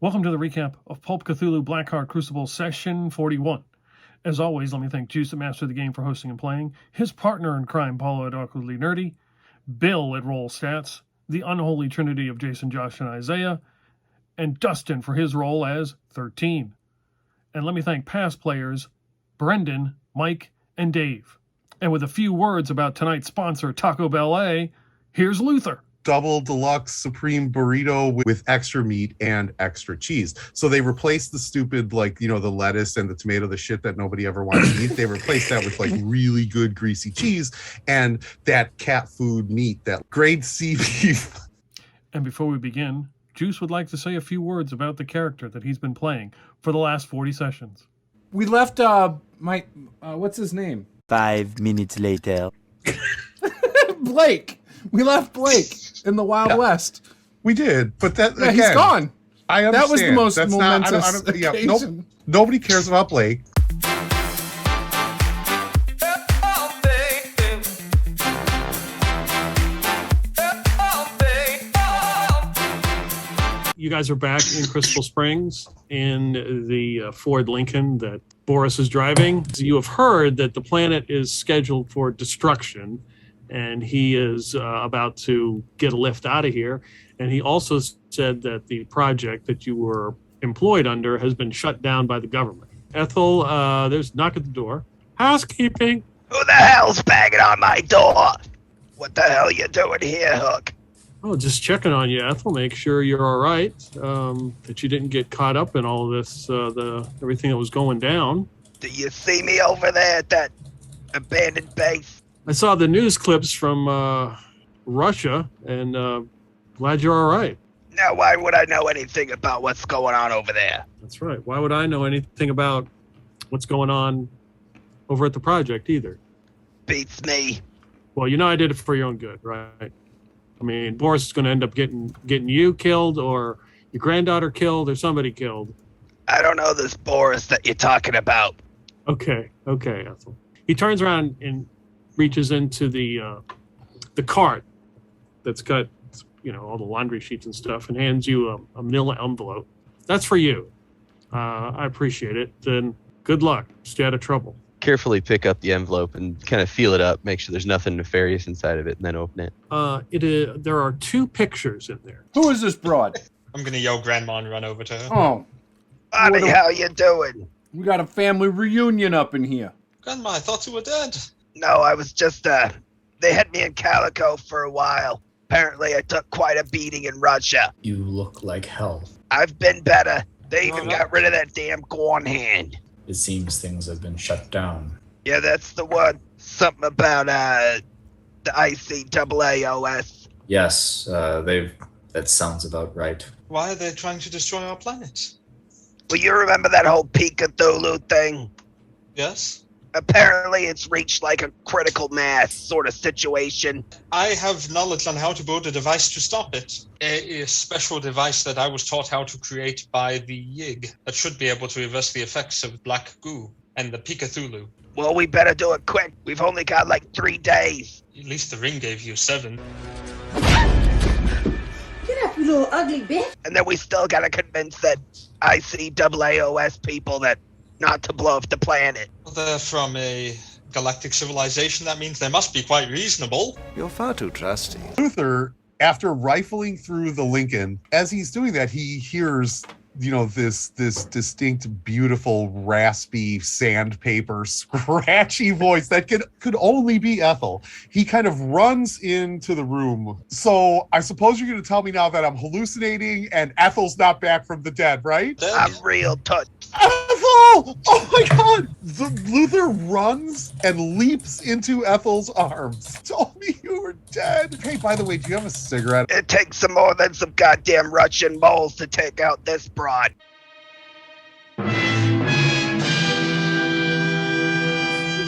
Welcome to the recap of Pulp Cthulhu Blackheart Crucible Session 41. As always, let me thank Juce, the master of the game, for hosting and playing, his partner in crime, Paulo at Awkwardly Nerdy, Bill at RollStats, the unholy trinity of Jason, Josh, and Isaiah, and Dustin for his role as 13. And let me thank past players, Brendan, Mike, and Dave. And with a few words about tonight's sponsor, Taco Bell A, here's Luther. Double deluxe supreme burrito with extra meat and extra cheese. So they replaced the stupid, the lettuce and the tomato, the shit that nobody ever wants to eat. They replaced that with really good greasy cheese and that cat food meat, that grade C beef. And before we begin, Juice would like to say a few words about the character that he's been playing for the last 40 sessions. We left what's his name? 5 minutes later. Blake. We left Blake in the Wild West. We did, but again, he's gone. I understand. That was the most That's momentous occasion. Nobody cares about Blake. You guys are back in Crystal Springs in the Ford Lincoln that Boris is driving. You have heard that the planet is scheduled for destruction, and he is about to get a lift out of here. And he also said that the project that you were employed under has been shut down by the government. Ethil, there's a knock at the door. Housekeeping. Who the hell's banging on my door? What the hell you doing here, Hook? Oh, just checking on you, Ethel. Make sure you're all right. That you didn't get caught up in all of this, everything that was going down. Do you see me over there at that abandoned base? I saw the news clips from Russia, and glad you're all right. Now, why would I know anything about what's going on over there? That's right. Why would I know anything about what's going on over at the project either? Beats me. Well, I did it for your own good, right? I mean, Boris is going to end up getting you killed, or your granddaughter killed, or somebody killed. I don't know this Boris that you're talking about. Okay, Ethel. He turns around and reaches into the cart that's got, all the laundry sheets and stuff, and hands you a manila envelope. That's for you. I appreciate it. Then good luck. Stay out of trouble. Carefully pick up the envelope and kind of feel it up, make sure there's nothing nefarious inside of it, and then open it. There are 2 pictures in there. Who is this broad? I'm going to yell grandma and run over to her. Oh. Honey, how you doing? We got a family reunion up in here. Grandma, I thought you were dead. No, I was just, they had me in Calico for a while. Apparently, I took quite a beating in Russia. You look like hell. I've been better. They even got rid of that damn Gorn hand. It seems things have been shut down. Yeah, that's the one. Something about, the ICAAOS. Yes, that sounds about right. Why are they trying to destroy our planet? Well, you remember that whole Cthulhu thing? Yes. Apparently it's reached like a critical mass sort of situation. I have knowledge on how to build a device to stop it. A special device that I was taught how to create by the Yig that should be able to reverse the effects of black goo and the Cthulhu. Well, we better do it quick. We've only got 3 days. At least the ring gave you 7. Get up, you little ugly bitch. And then we still gotta convince that ICAAOS people that not to blow up the planet. They're from a galactic civilization. That means they must be quite reasonable. You're far too trusty. Luther, after rifling through the Lincoln, as he's doing that, he hears, this distinct, beautiful, raspy, sandpaper, scratchy voice that could only be Ethel. He kind of runs into the room. So I suppose you're going to tell me now that I'm hallucinating and Ethel's not back from the dead, right? I'm real touched. Ethel! Oh my God! Luther runs and leaps into Ethel's arms. Told me you were dead. Hey, by the way, do you have a cigarette? It takes some more than some goddamn Russian moles to take out this broad.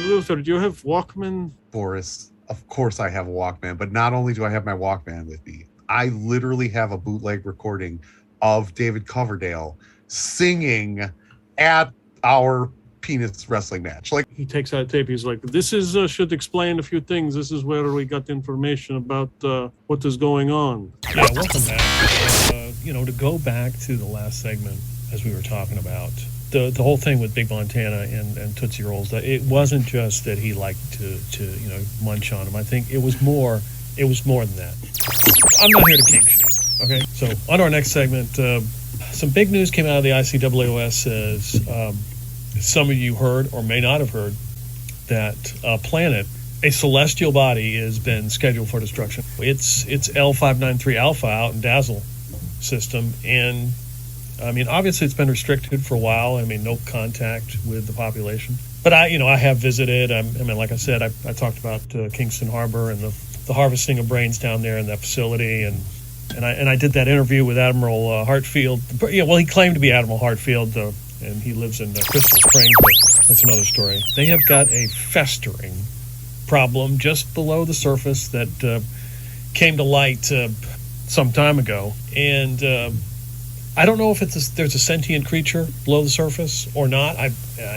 Luther, do you have Walkman? Boris, of course I have a Walkman, but not only do I have my Walkman with me, I literally have a bootleg recording of David Coverdale singing at our penis wrestling match. He takes out tape. He's like, this is should explain a few things. This is where we got the information about what is going on. Yeah, welcome back. to go back to the last segment, as we were talking about, the whole thing with Big Montana and Tootsie Rolls, it wasn't just that he liked to munch on them. I think it was more than that. I'm not here to kink shame. Okay, so on to our next segment. Some big news came out of the ICAAOS as some of you heard or may not have heard that a planet, a celestial body, has been scheduled for destruction. It's L593 Alpha out in Dazzle system, and I mean, obviously it's been restricted for a while. I mean, no contact with the population. But I have visited. I mean, like I said, I talked about Kingston Harbor and the harvesting of brains down there in that facility, and I did that interview with Admiral Hartfield. Yeah, well, he claimed to be Admiral Hartfield, and he lives in Crystal Springs, but that's another story. They have got a festering problem just below the surface that came to light some time ago, and I don't know if there's a sentient creature below the surface or not. I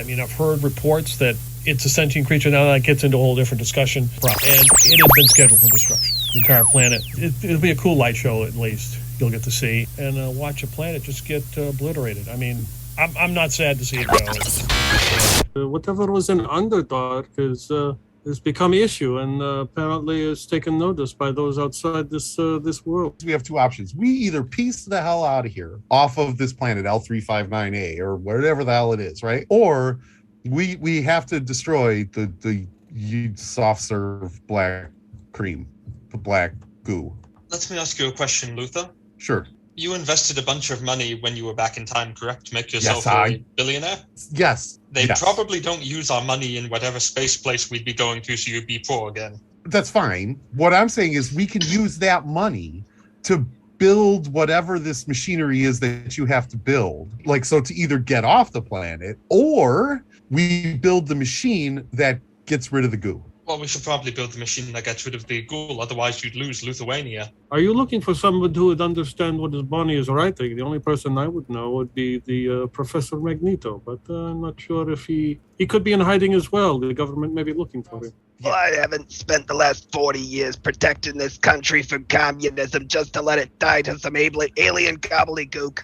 mean, I've heard reports that it's a sentient creature. Now that gets into a whole different discussion, and it has been scheduled for destruction. The entire planet. It'll be a cool light show, at least you'll get to see, and watch a planet just get obliterated. I mean, I'm not sad to see it go. Whatever was an underdog has become issue, and apparently is taken notice by those outside this world. We have two options. We either piece the hell out of here off of this planet L359A or whatever the hell it is, right? Or we have to destroy the soft serve black cream, the black goo. Let me ask you a question, Luther. Sure. You invested a bunch of money when you were back in time, correct? To make yourself a billionaire? Yes. They probably don't use our money in whatever space place we'd be going to, so you'd be poor again. That's fine. What I'm saying is we can use that money to build whatever this machinery is that you have to build. Like, so to either get off the planet, or we build the machine that gets rid of the goo. Well, we should probably build the machine that gets rid of the ghoul, otherwise you'd lose Lithuania. Are you looking for someone who would understand what his Bonnie is writing? The only person I would know would be the Professor Magneto, but I'm not sure if he could be in hiding as well. The government may be looking for him. Well, I haven't spent the last 40 years protecting this country from communism just to let it die to some alien gobbledygook.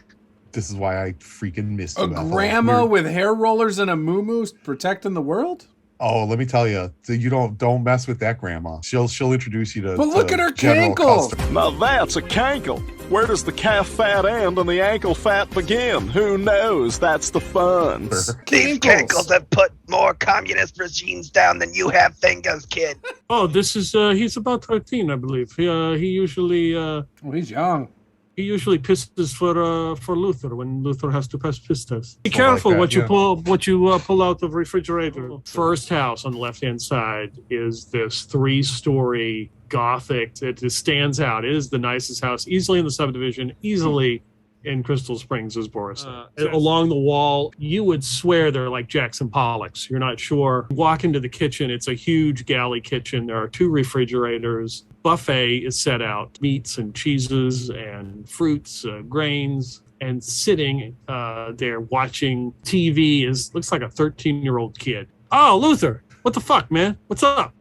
This is why I freaking missed you. A grandma with hair rollers and a moo-moo protecting the world? Oh, let me tell you, you don't mess with that grandma. She'll introduce you to. But look at her cankle. Now that's a cankle. Where does the calf fat end and the ankle fat begin? Who knows? That's the fun. These cankles have put more communist regimes down than you have fingers, kid. Oh, this is he's about 13, I believe. He usually well, he's young. He usually pisses for Luther when Luther has to pass piss test. Be careful what you pull out of the refrigerator. First house on the left-hand side is this 3-story Gothic. It just stands out. It is the nicest house, easily in the subdivision, easily in Crystal Springs, as Boris said. Along the wall, you would swear they're like Jackson Pollocks. You're not sure. Walk into the kitchen. It's a huge galley kitchen. There are 2 refrigerators. Buffet is set out, meats and cheeses and fruits, grains, and sitting there watching TV looks like a 13-year-old kid. Oh, Luther, what the fuck, man? What's up?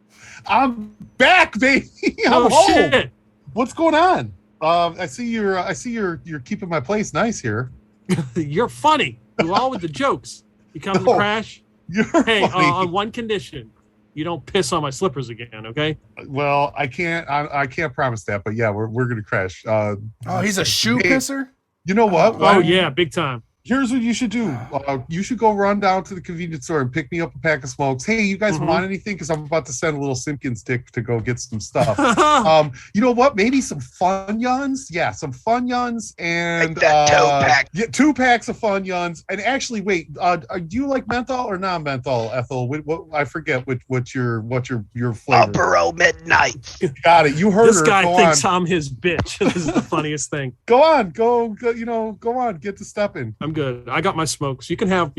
I'm back, baby. I'm home. Shit. What's going on? I see you're keeping my place nice here. You're funny. You all with the jokes. You come to crash. You're funny. On one condition. You don't piss on my slippers again, okay? Well, I can't promise that, but yeah, we're gonna crash. He's a shoe pisser? You know what? Oh yeah, big time. Here's what you should do. You should go run down to the convenience store and pick me up a pack of smokes. Hey, you guys want anything? Because I'm about to send a little Simpkins dick to go get some stuff. You know what? Maybe some Funyuns. Yeah, some Funyuns and like that 2-pack. Yeah, 2 packs of Funyuns. And actually, wait, do you like menthol or non-menthol, Ethel? What I forget what's your flavor. Marlboro Midnight. Got it. You heard this her. guy go thinks on. I'm his bitch. This is the funniest thing. Go on. Go. Go on. Get to stepping. I'm good. I got my smokes. You can have.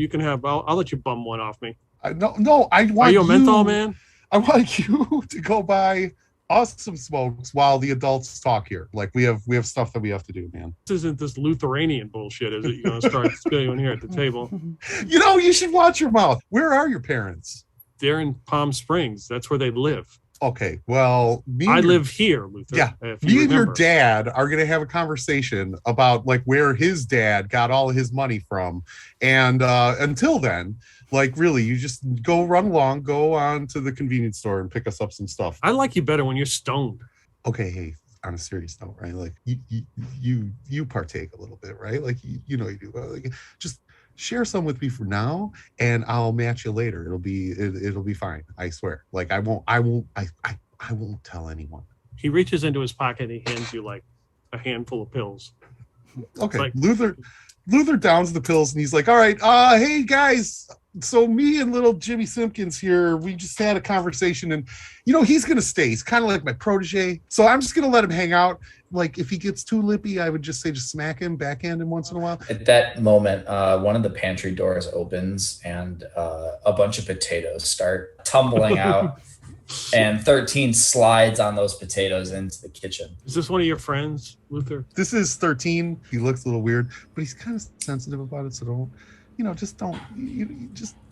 I'll let you bum one off me. No. I want. Are you a menthol man? I want you to go buy us some smokes while the adults talk here. Like we have stuff that we have to do, man. This isn't this Lithuanian bullshit, is it? You're gonna start spilling here at the table. You should watch your mouth. Where are your parents? They're in Palm Springs. That's where they live. Okay, well, I live here, Luther. Yeah, me and your dad are going to have a conversation about like where his dad got all of his money from. And until then, like really, you just go run along, go on to the convenience store and pick us up some stuff. I like you better when you're stoned. Okay, hey, on a serious note, right? Like you partake a little bit, right? Like you know you do. Like, just share some with me for now, and I'll match you later. It'll be fine. I swear. Like I won't tell anyone. He reaches into his pocket and he hands you like a handful of pills. Okay, like, Luther downs the pills and he's like, all right, hey guys, so me and little Jimmy Simpkins here, we just had a conversation, and you know he's gonna stay. He's kind of like my protege, so I'm just gonna let him hang out. Like if he gets too lippy, I would just say just smack him, backhand him once in a while. At that moment, one of the pantry doors opens and a bunch of potatoes start tumbling out. And 13 slides on those potatoes into the kitchen. Is this one of your friends, Luther? This is 13. He looks a little weird, but he's kind of sensitive about it, so don't, you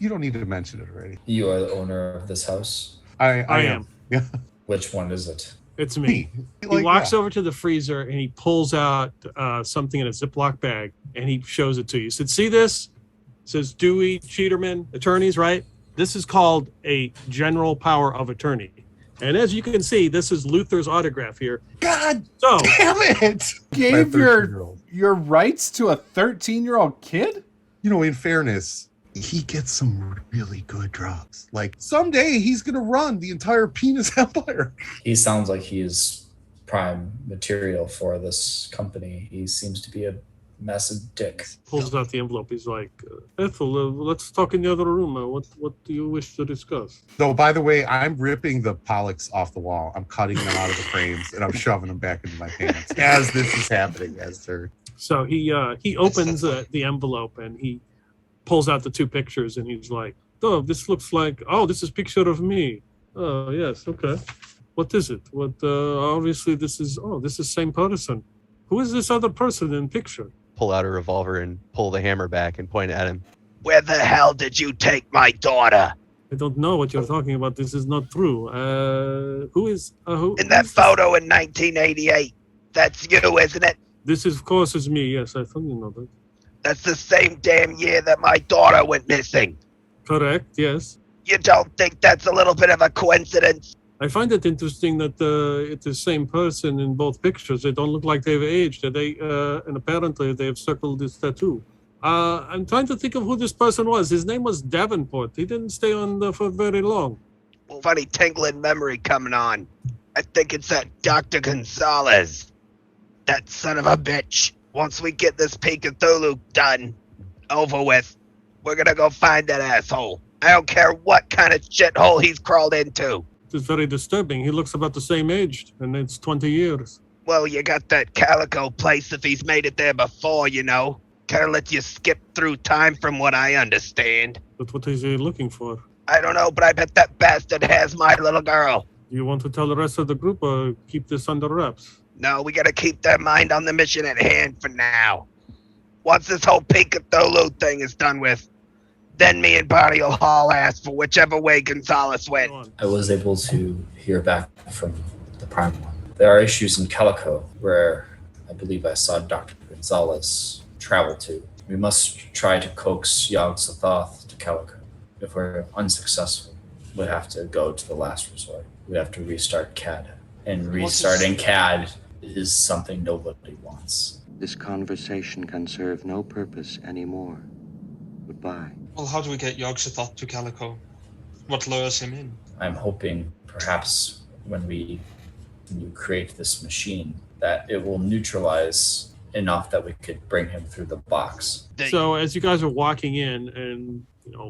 don't need to mention it already. You are the owner of this house? I am. Yeah. Which one is it? It's me. He walks over to the freezer and he pulls out something in a Ziploc bag and he shows it to you. He said, see this? It says Dewey, Cheaterman, attorneys, right? This is called a general power of attorney. And as you can see, this is Luther's autograph here. God damn it! Gave your rights to a 13-year-old kid? You know, in fairness, he gets some really good drugs. Like someday he's going to run the entire penis empire. He sounds like he is prime material for this company. He seems to be a massive dick. Pulls out the envelope. He's like, Ethil, let's talk in the other room. What do you wish to discuss? So, by the way, I'm ripping the Pollux off the wall. I'm cutting them out of the frames and I'm shoving them back into my pants as this is happening. So he opens the envelope and he pulls out the two pictures and he's like, oh, this looks like, this is a picture of me. Oh, yes, okay. What is it? Obviously this is same person. Who is this other person in picture? Pull out a revolver and pull the hammer back and point at him. Where the hell did you take my daughter? I don't know what you're talking about. This is not true. Who? In that photo in 1988. That's you, isn't it? This is, of course, is me. Yes, I thought you know that. That's the same damn year that my daughter went missing. Correct, yes. You don't think that's a little bit of a coincidence? I find it interesting that it's the same person in both pictures. They don't look like they've aged. And apparently they've circled this tattoo. I'm trying to think of who this person was. His name was Davenport. He didn't stay on for very long. Funny tingling memory coming on. I think it's that Dr. Gonzalez. That son of a bitch. Once we get this Pulp Cthulhu done, over with, we're gonna go find that asshole. I don't care what kind of shithole he's crawled into. It's very disturbing. He looks about the same age, and it's 20 years. Well, you got that Calico place if he's made it there before, you know. Kind of lets you skip through time from what I understand. But what is he looking for? I don't know, but I bet that bastard has my little girl. Do you want to tell the rest of the group or keep this under wraps? No, we gotta keep their mind on the mission at hand for now. Once this whole Pulp Cthulhu thing is done with, then me and Barney will haul ass for whichever way Gonzalez went. I was able to hear back from the Prime One. There are issues in Calico where I believe I saw Dr. Gonzalez travel to. We must try to coax Yog-Sothoth to Calico. If we're unsuccessful, we'd have to go to the last resort. We'd have to restart CAD. And restarting CAD is something nobody wants. This conversation can serve no purpose anymore. Goodbye. Well, how do we get Yog-Sothoth to Calico? What lures him in? I'm hoping perhaps when you create this machine that it will neutralize enough that we could bring him through the box. So as you guys are walking in and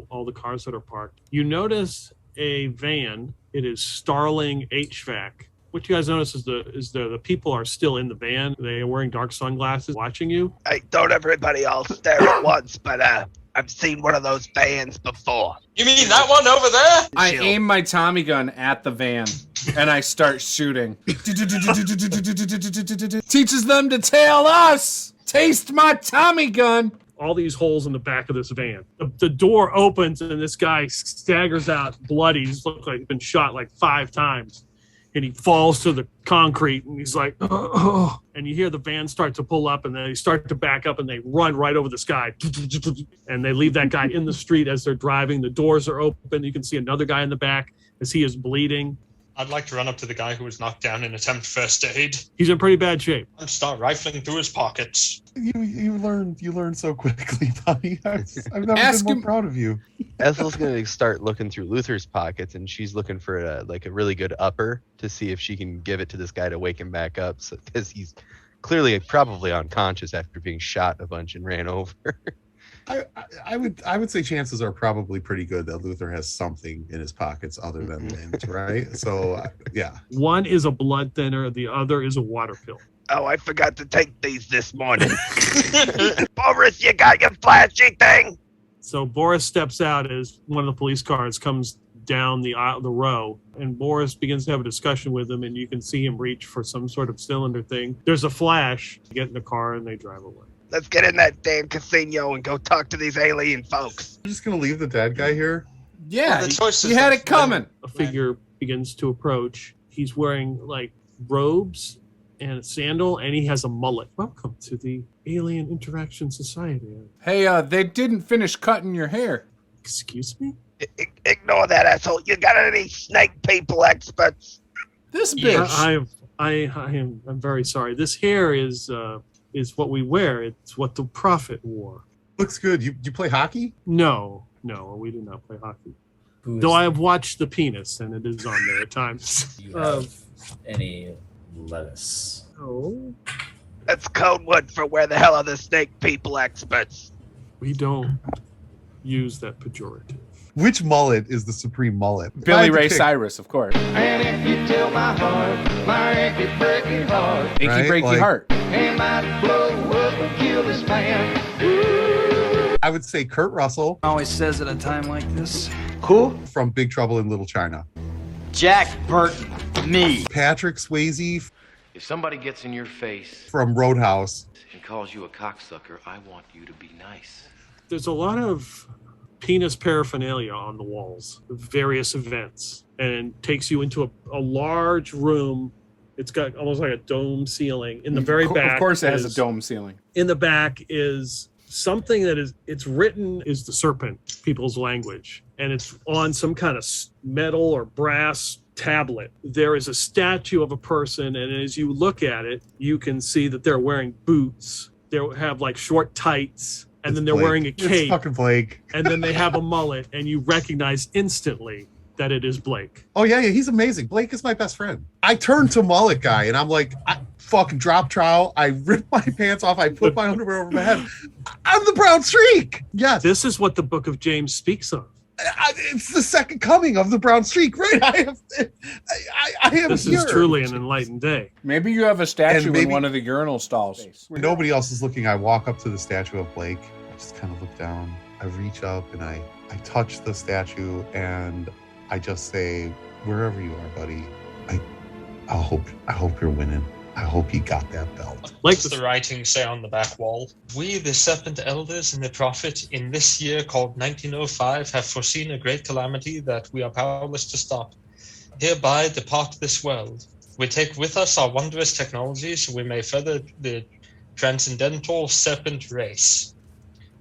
all the cars that are parked, you notice a van. It is Starling HVAC. What you guys notice is the people are still in the van. They are wearing dark sunglasses watching you. Hey, don't everybody all stare at once, but I've seen one of those vans before. You mean that one over there? I aim my Tommy gun at the van and I start shooting. Teaches them to tail us. Taste my Tommy gun. All these holes in the back of this van. The door opens and this guy staggers out bloody. He's looked like he's been shot like 5 times. and he falls to the concrete, and he's like, oh. And you hear the van start to pull up, and then they start to back up, and they run right over this guy. And they leave that guy in the street as they're driving. The doors are open. You can see another guy in the back as he is bleeding. I'd like to run up to the guy who was knocked down and attempt first aid. He's in pretty bad shape. And start rifling through his pockets. You learn so quickly, buddy. I've never been more proud of you. Ethel's gonna start looking through Luther's pockets, and she's looking for a really good upper to see if she can give it to this guy to wake him back up, because he's clearly probably unconscious after being shot a bunch and ran over. I would say chances are probably pretty good that Luther has something in his pockets other than lint, right? So yeah. One is a blood thinner, the other is a water pill. Oh, I forgot to take these this morning. Boris, you got your flashy thing? So Boris steps out as one of the police cars comes down the row, and Boris begins to have a discussion with him, and you can see him reach for some sort of cylinder thing. There's a flash. They get in the car and they drive away. Let's get in that damn casino and go talk to these alien folks. I'm just gonna leave the dead guy here. Yeah, you had it coming. A figure begins to approach. He's wearing like robes and a sandal, and he has a mullet. Welcome to the Alien Interaction Society. Hey, they didn't finish cutting your hair. Excuse me? Ignore that, asshole. You got any snake people experts? This bitch. I'm very sorry. This hair is what we wear. It's what the prophet wore. Looks good. You play hockey? No, we do not play hockey. Though I have watched the penis, and it is on there at times. Do you have any lettuce? Oh. That's code word for where the hell are the snake people experts? We don't use that pejorative. Which mullet is the supreme mullet? Billy Ray Cyrus, of course. And if you tell my heart, my achy breaky heart, achy breaky heart, it might blow up and kill this man. I would say Kurt Russell. Always says at a time like this. Who? From Big Trouble in Little China. Jack Burton. Me. Patrick Swayze. If somebody gets in your face from Roadhouse and calls you a cocksucker, I want you to be nice. There's a lot of penis paraphernalia on the walls of various events, and takes you into a large room. It's got almost like a dome ceiling. In the very back, of course, it has a dome ceiling. In the back is something that it's written is the serpent people's language, and it's on some kind of metal or brass tablet. There is a statue of a person, and as you look at it, you can see that they're wearing boots. They have like short tights, and then they're wearing a cape. It's fucking Blake. And then they have a mullet, and you recognize instantly that it is Blake. Oh yeah, he's amazing. Blake is my best friend. I turned to mullet guy, and I'm like, I fucking drop trowel. I rip my pants off. I put my underwear over my head. I'm the brown streak. Yes. This is what the book of James speaks of. It's the second coming of the brown streak, right? I am. This here. is truly an enlightened day. Maybe you have a statue in one of the urinal stalls. When nobody else is looking, I walk up to the statue of Blake. I just kind of look down. I reach up and I touch the statue, and I just say, wherever you are, buddy, I hope you're winning. I hope you got that belt. Like the writing say on the back wall, we, the Serpent Elders and the Prophet, in this year called 1905, have foreseen a great calamity that we are powerless to stop. Hereby depart this world. We take with us our wondrous technologies so we may further the transcendental serpent race.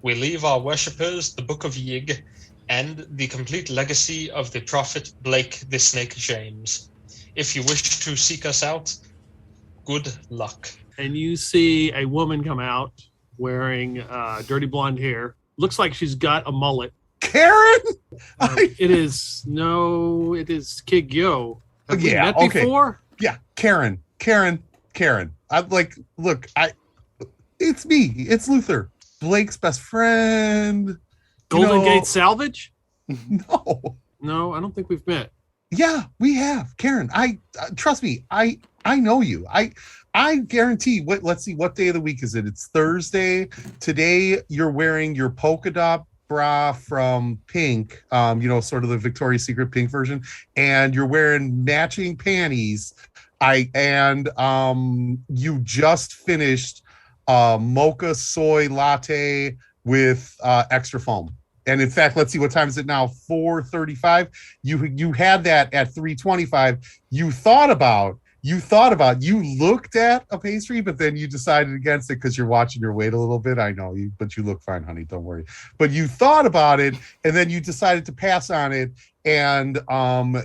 We leave our worshippers the Book of Yig and the complete legacy of the Prophet Blake the Snake James. If you wish to seek us out, good luck. And you see a woman come out wearing dirty blonde hair. Looks like she's got a mullet. Karen? It is Kig Yo. Have we met before? Yeah, Karen. I'm like, look, it's me. It's Luther, Blake's best friend. Golden Gate Salvage? No, I don't think we've met. Yeah, we have. Karen, trust me, I know you. I guarantee. Let's see, what day of the week is it? It's Thursday. Today you're wearing your polka dot bra from Pink, sort of the Victoria's Secret Pink version, and you're wearing matching panties. You just finished mocha soy latte with extra foam. And in fact, let's see, what time is it now? 4:35. You had that at 3:25. You looked at a pastry, but then you decided against it because you're watching your weight a little bit. I know you, but you look fine, honey. Don't worry. But you thought about it, and then you decided to pass on it, and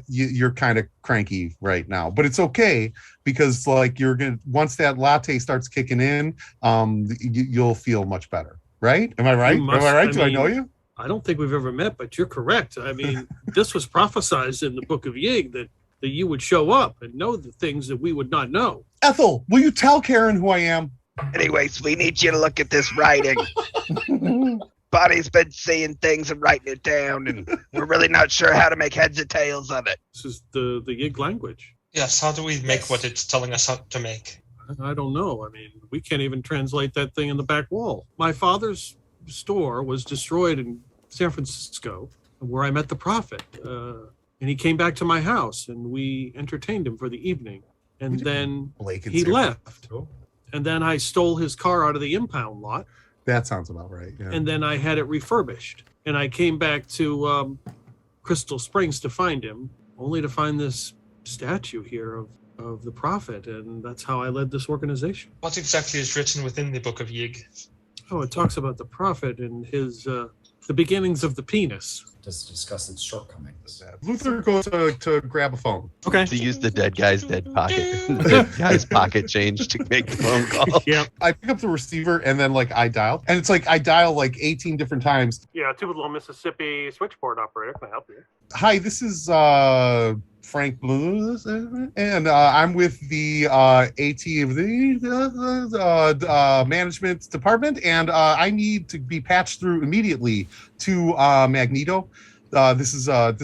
you're kind of cranky right now. But it's okay, because like once that latte starts kicking in, you'll feel much better. Right? Am I right? Do I know you? I don't think we've ever met, but you're correct. I mean, this was prophesized in the Book of Yig that you would show up and know the things that we would not know. Ethil, will you tell Karen who I am? Anyways, we need you to look at this writing. Bonnie's been seeing things and writing it down, and we're really not sure how to make heads or tails of it. This is the Yig language. Yes, how do we make what it's telling us how to make? I don't know. I mean, we can't even translate that thing in the back wall. My father's store was destroyed in San Francisco, where I met the prophet. And he came back to my house, and we entertained him for the evening. And then he left. And then I stole his car out of the impound lot. That sounds about right. Yeah. And then I had it refurbished. And I came back to Crystal Springs to find him, only to find this statue here of the prophet. And that's how I led this organization. What exactly is written within the Book of Yig? Oh, it talks about the prophet and his the beginnings of the penis. Does discuss its shortcomings. Luther goes to grab a phone. Okay. To use the dead guy's pocket change to make the phone call. Yeah. I pick up the receiver and then I dial. And it's like I dial 18 different times. Yeah, Tupelo, Mississippi switchboard operator. Can I help you? Hi, this is Frank Blues, and I'm with the AT management department, and I need to be patched through immediately to Magneto. This is a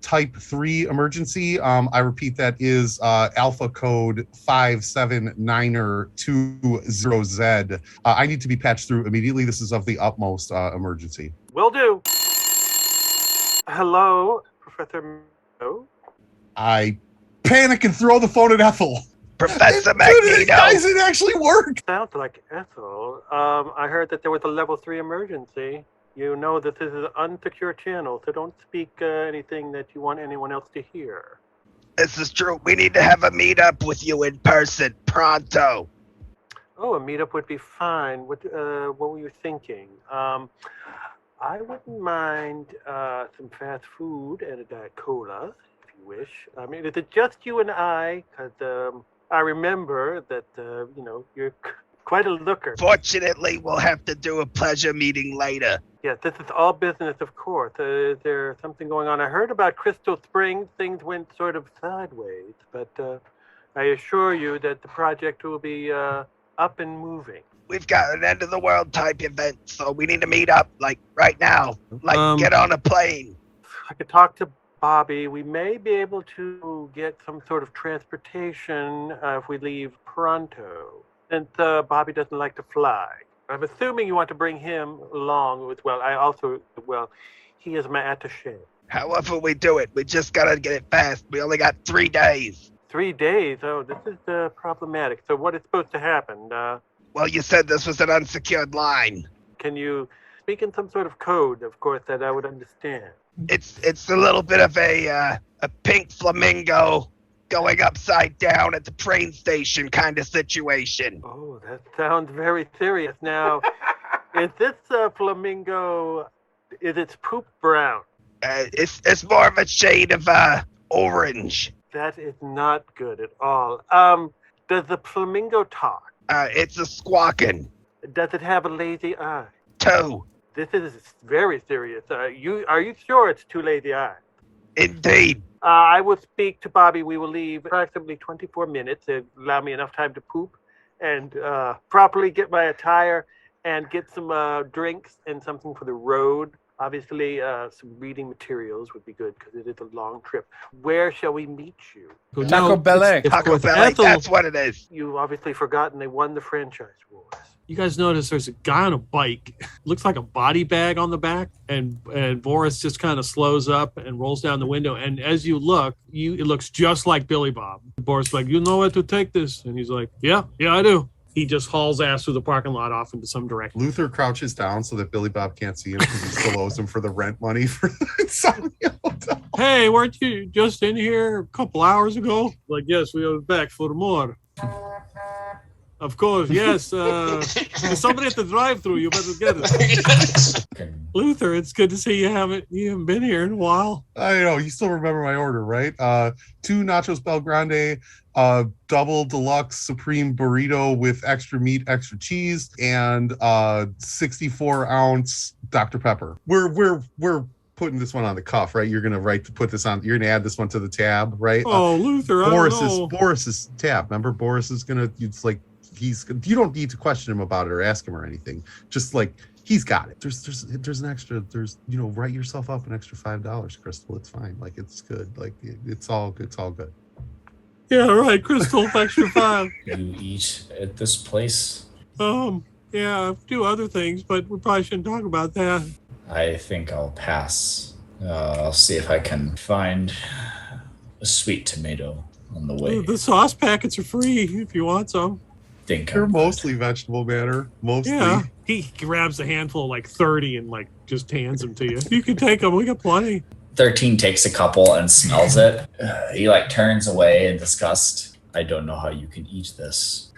type 3 emergency. I repeat, that is alpha code 579er20Z. I need to be patched through immediately. This is of the utmost emergency. Will do. Hello, Professor Magneto. I panic and throw the phone at Ethil. Professor Magneto! Guys, it actually worked! Sounds like Ethel. I heard that there was a level 3 emergency. You know that this is an unsecure channel, so don't speak anything that you want anyone else to hear. This is true. We need to have a meetup with you in person, pronto. Oh, a meetup would be fine. What were you thinking? I wouldn't mind some fast food and a Diet Cola, if you wish. I mean, is it just you and I? Because I remember that, you're quite a looker. Fortunately, we'll have to do a pleasure meeting later. Yes, this is all business, of course. Is there something going on? I heard about Crystal Springs. Things went sort of sideways, but I assure you that the project will be up and moving. We've got an end-of-the-world type event, so we need to meet up, right now. Get on a plane. I could talk to Bobby. We may be able to get some sort of transportation if we leave pronto, since Bobby doesn't like to fly. I'm assuming you want to bring him along with, he is my attaché. However we do it, we just gotta get it fast. We only got 3 days. 3 days? Oh, this is problematic. So what is supposed to happen? Well, you said this was an unsecured line. Can you speak in some sort of code, of course, that I would understand? It's a little bit of a pink flamingo going upside down at the train station kind of situation. Oh, that sounds very serious. Now, is this flamingo, is its poop brown? It's more of a shade of orange. That is not good at all. Does the flamingo talk? It's a squawking. Does it have a lazy eye? 2. This is very serious. Are you sure it's 2 lazy eyes? Indeed. I will speak to Bobby. We will leave approximately 24 minutes to allow me enough time to poop and properly get my attire and get some drinks and something for the road. Obviously, some reading materials would be good because it is a long trip. Where shall we meet you? Taco Bell. Taco Bell, that's what it is. You've obviously forgotten they won the franchise wars. You guys notice there's a guy on a bike. Looks like a body bag on the back. And Boris just kind of slows up and rolls down the window. And as you look, it looks just like Billy Bob. Boris is like, you know where to take this? And he's like, yeah, I do. he just hauls ass through the parking lot off into some direction. Luther crouches down so that Billy Bob can't see him because he still owes him for the rent money for the Insomnia Hotel. Hey, weren't you just in here a couple hours ago? Like, yes, we are back for more. Of course, yes. There's somebody at the drive-thru. You better get it. Luther, it's good to see you haven't been here in a while. I know. You still remember my order, right? 2 nachos Bel Grande, double deluxe supreme burrito with extra meat, extra cheese, and 64-ounce Dr. Pepper. We're putting this one on the cuff, right? You're gonna put this on. You're gonna add this one to the tab, right? Oh, Luther, Boris's tab. Remember, Boris is gonna. It's like you don't need to question him about it or ask him or anything. Just like he's got it. There's an extra. Write yourself up an extra $5, Crystal. It's fine. Like it's good. Like it's all good. It's all good. Yeah, right, Crystal. Extra $5. You eat at this place? Yeah, do other things, but we probably shouldn't talk about that. I think I'll pass. I'll see if I can find a sweet tomato on the way. The sauce packets are free if you want some. They're mostly vegetable matter. Mostly. Yeah. He grabs a handful of like 30 and like just hands them to you. You can take them. We got plenty. 13 takes a couple and smells it. He like turns away in disgust. I don't know how you can eat this.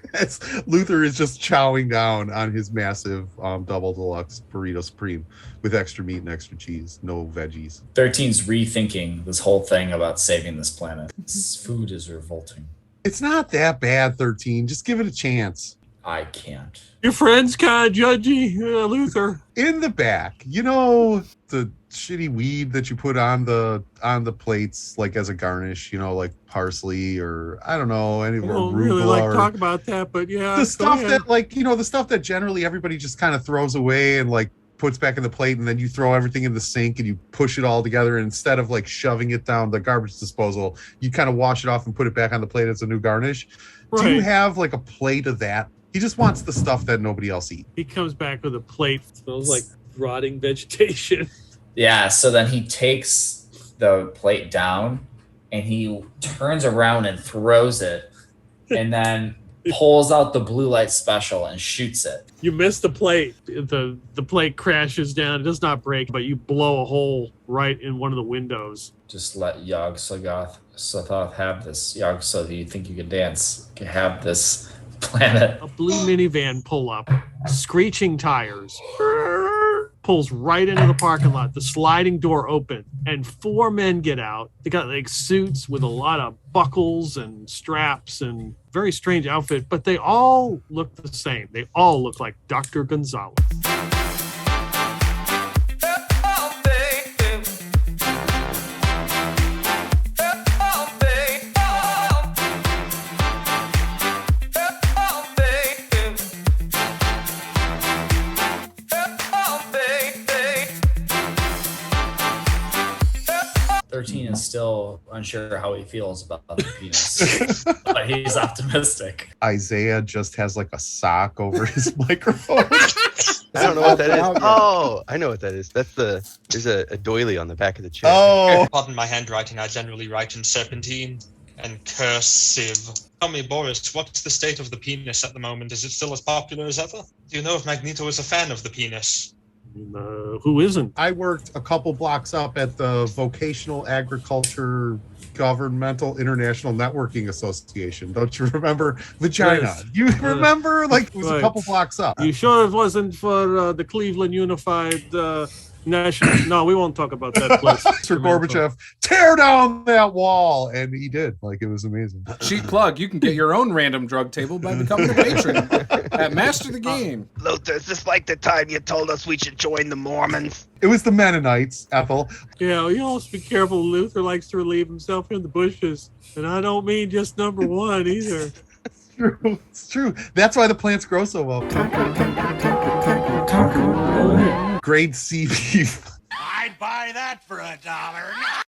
Luther is just chowing down on his massive double deluxe burrito supreme with extra meat and extra cheese, no veggies. 13's rethinking this whole thing about saving this planet. This food is revolting. It's not that bad, 13. Just give it a chance. I can't. Your friend's kind of judgy, Luther. In the back, the shitty weed that you put on the plates, like as a garnish, like parsley or I don't know, any don't really like to talk about that, but yeah, the stuff that the stuff that generally everybody just kind of throws away and like puts back in the plate, and then you throw everything in the sink and you push it all together, and instead of like shoving it down the garbage disposal, you kind of wash it off and put it back on the plate as a new garnish. Right. Do you have like a plate of that? He just wants the stuff that nobody else eats. He comes back with a plate. It smells like rotting vegetation. Yeah, so then he takes the plate down and he turns around and throws it and then pulls out the blue light special and shoots it. You miss the plate. The plate crashes down. It does not break, but you blow a hole right in one of the windows. Just let Yog-Sothoth have this. Yog-Sothoth, you think you can dance? You can have this planet. A blue minivan pull up, screeching tires, pulls right into the parking lot. The sliding door open, and 4 men get out. They got like suits with a lot of buckles and straps and very strange outfit, but they all look the same. They all look like Dr. Gonzalez. Is still unsure how he feels about the penis, but he's optimistic. Isaiah just has like a sock over his microphone. I don't know what that is. Oh, I know what that is. There's a doily on the back of the chair. Oh, pardon my handwriting. I generally write in serpentine and cursive. Tell me, Boris, what's the state of the penis at the moment? Is it still as popular as ever? Do you know if Magneto is a fan of the penis? Who isn't? I worked a couple blocks up at the Vocational Agriculture Governmental International Networking Association. Don't you remember Vagina? Yes. You remember? Like it was a couple blocks up. You sure it wasn't for the Cleveland Unified National? No, we won't talk about that place. Mr. Gorbachev, tear down that wall, and he did. Like it was amazing. Cheap plug. You can get your own random drug table by becoming a patron at Master the Game. Luther, is this like the time you told us we should join the Mormons? It was the Mennonites, Ethel. Yeah, you all be careful. Luther likes to relieve himself in the bushes, and I don't mean just number one either. It's true. That's why the plants grow so well. Grade C beef. I'd buy that for $1.